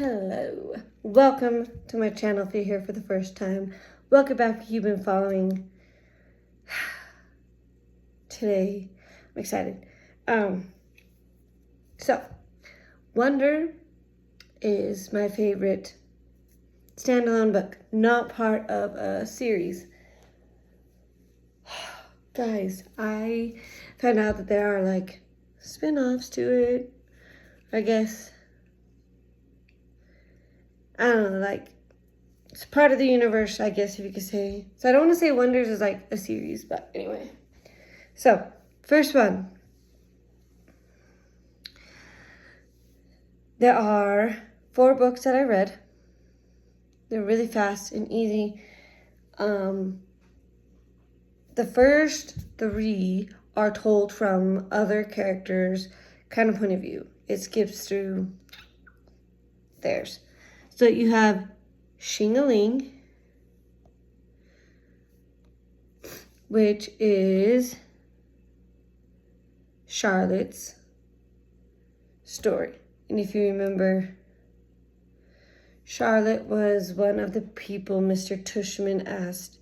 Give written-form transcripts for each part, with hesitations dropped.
Hello, welcome to my channel if you're here for the first time. Welcome back if you've been following. Today, I'm excited. So, Wonder is my favorite standalone book, not part of a series. Guys, I found out that there are like spin-offs to it, I guess. I don't know, like, it's part of the universe, I guess, if you could say. So I don't want to say Wonders is like a series, but anyway. So, first one. There are 4 books that I read. They're really fast and easy. The first 3 are told from other characters' kind of point of view. It skips through theirs. So you have Xing-a-Ling, which is Charlotte's story. And if you remember, Charlotte was one of the people Mr. Tushman asked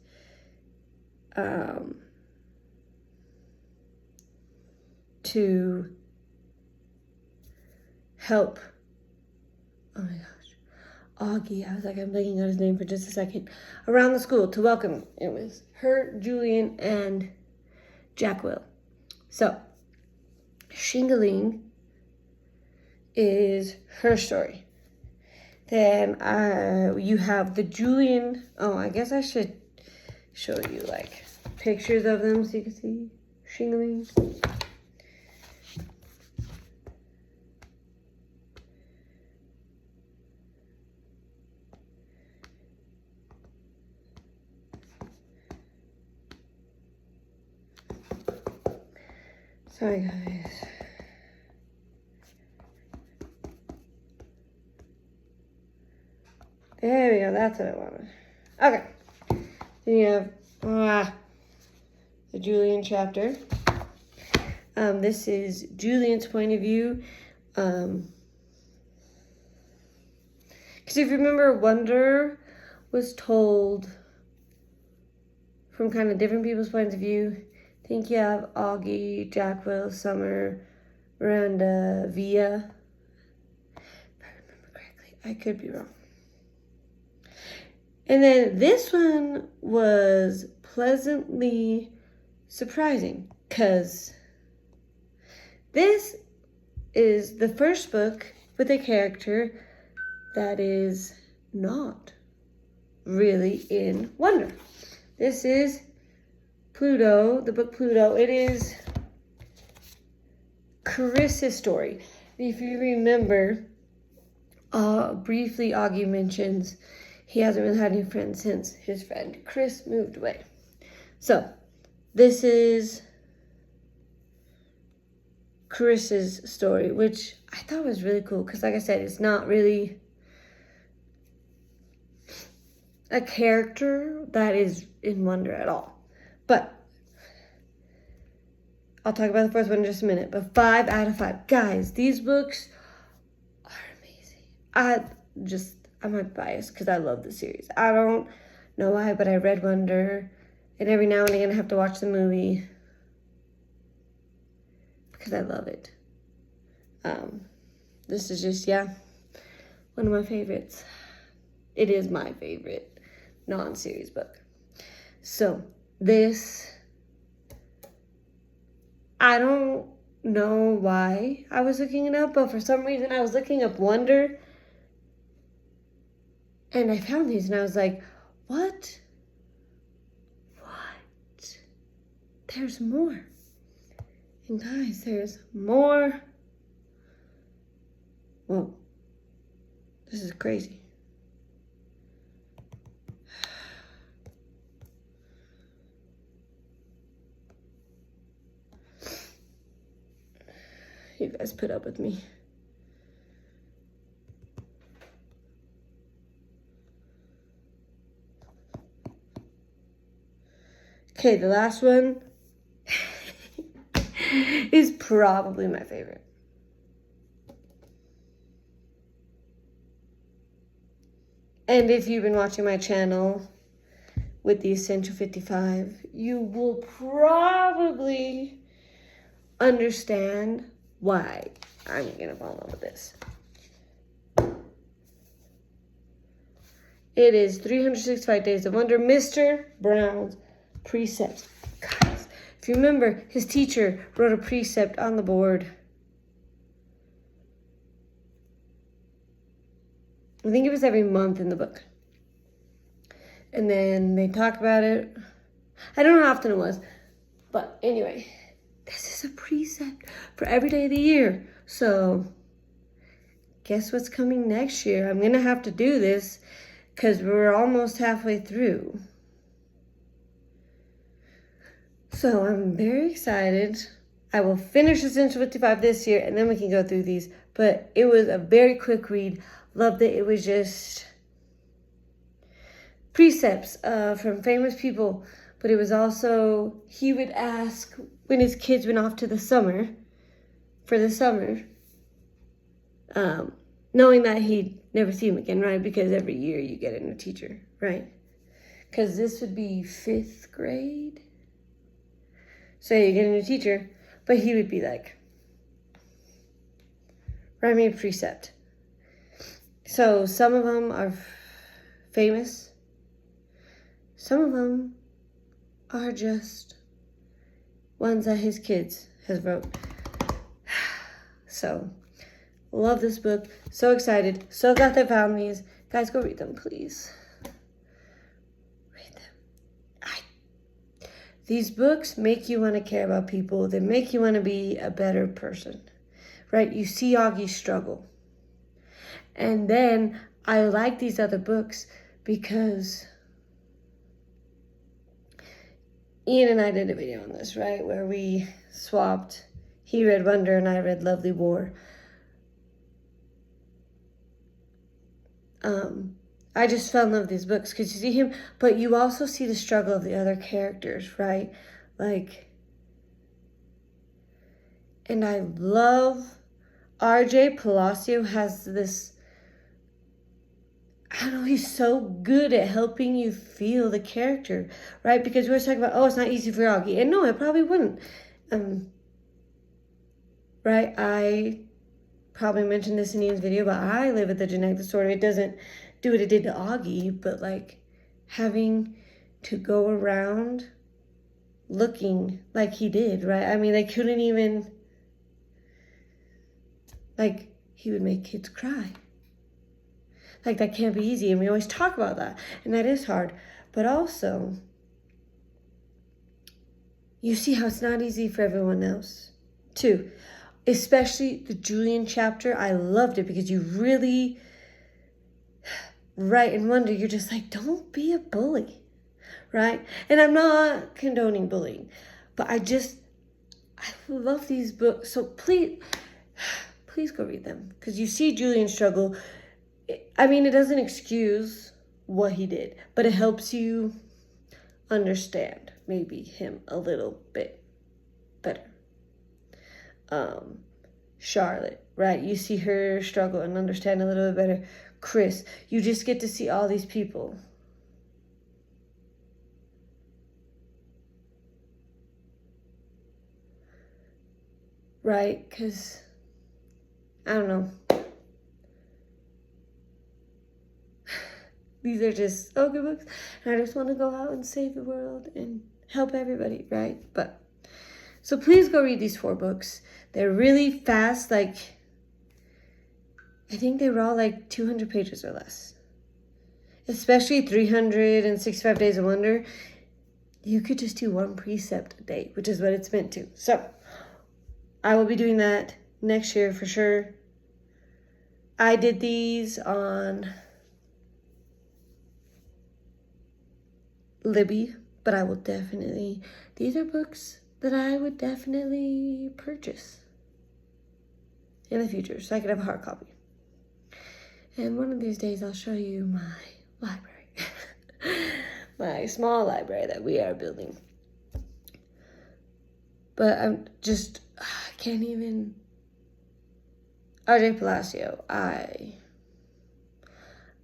to help. Oh my gosh. Augie, I was like, I'm blanking on his name for just a second. Around the school to welcome him. It was her, Julian, and Jack Will. So, Xing-a-Ling is her story. Then you have the Julian. Oh, I guess I should show you like pictures of them so you can see Xing-a-Ling. Sorry, guys. There we go. That's what I wanted. Okay. Then you have the Julian chapter. This is Julian's point of view. Because if you remember, Wonder was told from kind of different people's points of view. I think you have Augie, Jack Will, Summer, Miranda, Via. If I remember correctly. I could be wrong. And then this one was pleasantly surprising because this is the first book with a character that is not really in Wonder. This is Pluto, the book Pluto. It is Chris's story. If you remember, briefly Augie mentions he hasn't really had any friends since his friend Chris moved away. So, this is Chris's story, which I thought was really cool because, like I said, it's not really a character that is in Wonder at all. But I'll talk about the first one in just a minute. But 5 out of 5. Guys, these books are amazing. I'm not biased because I love the series. I don't know why, but I read Wonder. And every now and again I have to watch the movie because I love it. This is just, one of my favorites. It is my favorite non-series book. So, this, I don't know why I was looking it up, but for some reason I was looking up Wonder, and I found these, and I was like, what? There's more. And guys, there's more. Whoa. This is crazy. You guys put up with me. Okay, the last one is probably my favorite. And if you've been watching my channel with the Essential 55, you will probably understand why I'm gonna fall in love with this. It is 365 Days of Wonder, Mr. Brown's precepts. Guys, if you remember, his teacher wrote a precept on the board. I think it was every month in the book. And then they talk about it. I don't know how often it was. But anyway, this is a precept for every day of the year. So, guess what's coming next year? I'm going to have to do this because we're almost halfway through. So, I'm very excited. I will finish Essential 55 this year, and then we can go through these. But it was a very quick read. Loved it. It was just precepts from famous people. But it was also, he would ask when his kids went off to the summer, knowing that he'd never see him again, right? Because every year you get a new teacher, right? Because this would be 5th grade. So you get a new teacher, but he would be like, write me a precept. So some of them are famous. Some of them are just ones that his kids has wrote. So, love this book. So excited. So glad I found these. Guys, go read them, please. Read them. These books make you want to care about people. They make you want to be a better person, right? You see Augie struggle. And then I like these other books because Ian and I did a video on this, right? Where we swapped. He read Wonder and I read Lovely War. I just fell in love with these books because you see him, but you also see the struggle of the other characters, right? Like, and I love RJ Palacio has this, I don't know, he's so good at helping you feel the character, right? Because we were talking about, oh, it's not easy for Augie. And no, it probably wouldn't. Right? I probably mentioned this in Ian's video, but I live with a genetic disorder. It doesn't do what it did to Augie, but like having to go around looking like he did, right? I mean, they couldn't even, like, he would make kids cry. Like, that can't be easy. And we always talk about that. And that is hard. But also, you see how it's not easy for everyone else, too. Especially the Julian chapter. I loved it because you really, right, and Wonder, you're just like, don't be a bully, right? And I'm not condoning bullying. But I love these books. So please go read them. Because you see Julian struggle. I mean, it doesn't excuse what he did, but it helps you understand maybe him a little bit better. Charlotte, right? You see her struggle and understand a little bit better. Chris, you just get to see all these people. Right? Because, I don't know. These are just so good books. And I just want to go out and save the world and help everybody, right? But, so please go read these 4 books. They're really fast. Like, I think they were all like 200 pages or less. Especially 365 Days of Wonder. You could just do 1 precept a day, which is what it's meant to. So, I will be doing that next year for sure. I did these on Libby, but I will definitely, these are books that I would definitely purchase in the future so I could have a hard copy. And one of these days I'll show you my library, my small library that we are building. But I can't even, RJ Palacio, I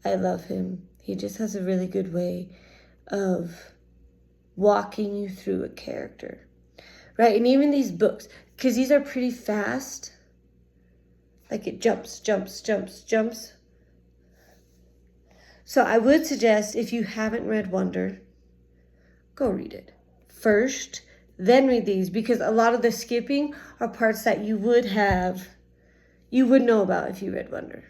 love him. He just has a really good way of walking you through a character, right? And even these books, because these are pretty fast, like it jumps. So I would suggest, if you haven't read Wonder, go read it first, then read these, because a lot of the skipping are parts that you would know about if you read Wonder.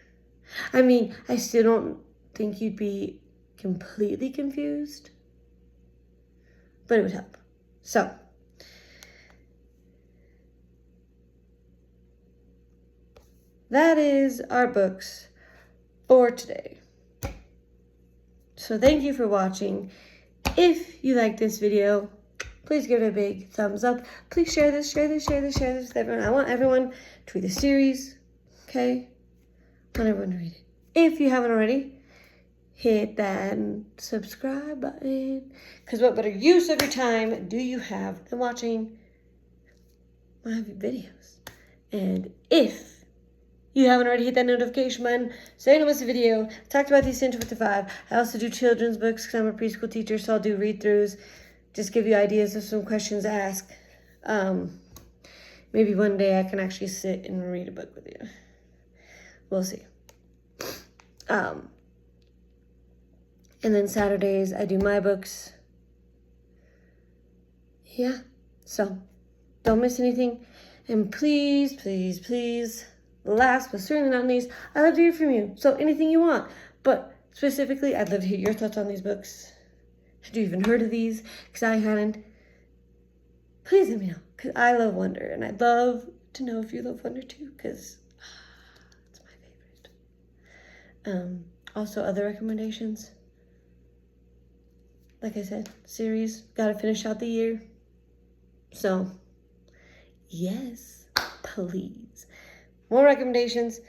I mean, I still don't think you'd be completely confused, but it would help. So, that is our books for today. So thank you for watching. If you like this video, please give it a big thumbs up. Please share this with everyone. I want everyone to read the series, okay? I want everyone to read it. If you haven't already, hit that subscribe button, because what better use of your time do you have than watching my videos? And if you haven't already, hit that notification button so you don't miss a video. I talked about these Center with the 5. I also do children's books because I'm a preschool teacher, so I'll do read-throughs, just give you ideas of some questions to ask. Maybe one day I can actually sit and read a book with you. We'll see. And then Saturdays, I do my books. Yeah, so don't miss anything. And please, last but certainly not least, I'd love to hear from you. So anything you want. But specifically, I'd love to hear your thoughts on these books. Had you even heard of these? Because I hadn't. Please let me know. Because I love Wonder. And I'd love to know if you love Wonder too. Because it's my favorite. Also, other recommendations. Like I said, series. Got to finish out the year. So, yes, please. More recommendations,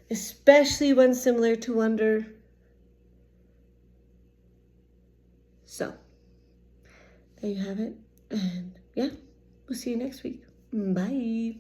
especially ones similar to Wonder. So, there you have it. And yeah, we'll see you next week. Bye.